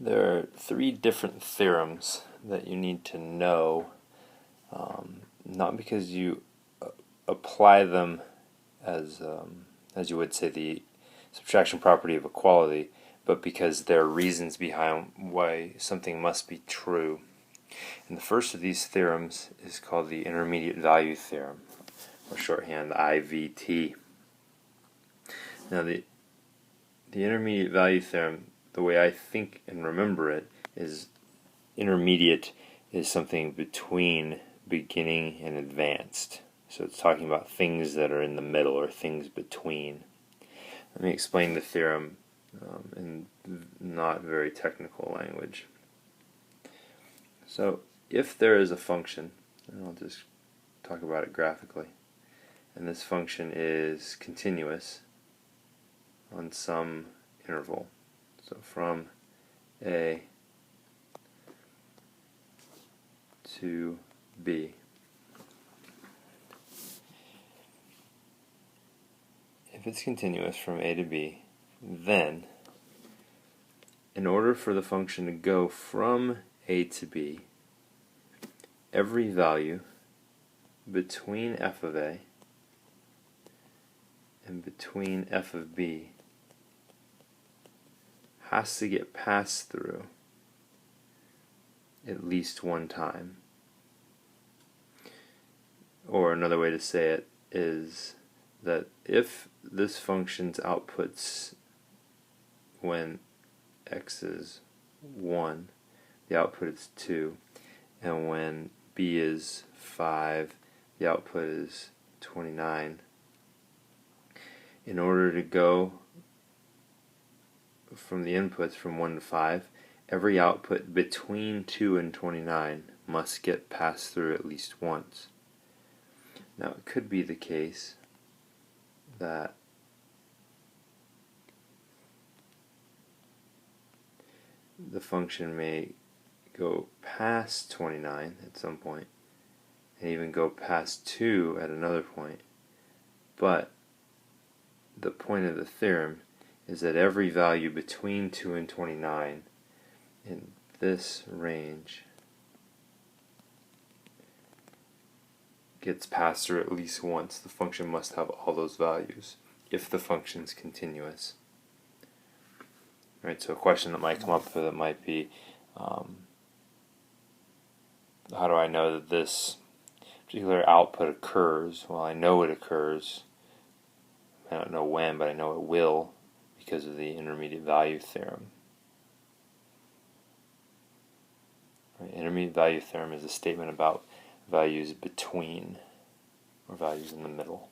There are three different theorems that you need to know, not because you apply them as you would say the subtraction property of equality, but because there are reasons behind why something must be true. And the first of these theorems is called the intermediate value theorem, or shorthand IVT. Now the intermediate value theorem, the way I think and remember it, is intermediate is something between beginning and advanced. So it's talking about things that are in the middle or things between. Let me explain the theorem in not very technical language. So if there is a function, and I'll just talk about it graphically, and this function is continuous on some interval, so from A to B. If it's continuous from A to B, then in order for the function to go from A to B, every value between f of A and between f of B has to get passed through at least one time. Or another way to say it is that if this function's outputs when x is 1, the output is 2, and when b is 5, the output is 29. In order to go from the inputs from 1 to 5, every output between 2 and 29 must get passed through at least once. Now it could be the case that the function may go past 29 at some point and even go past 2 at another point, but the point of the theorem is that every value between 2 and 29 in this range gets passed through at least once. The function must have all those values if the function is continuous. Right, so a question that might come up that might be, how do I know that this particular output occurs? Well, I know it occurs. I don't know when, but I know it will because of the intermediate value theorem. Right, intermediate value theorem is a statement about values between, or values in the middle.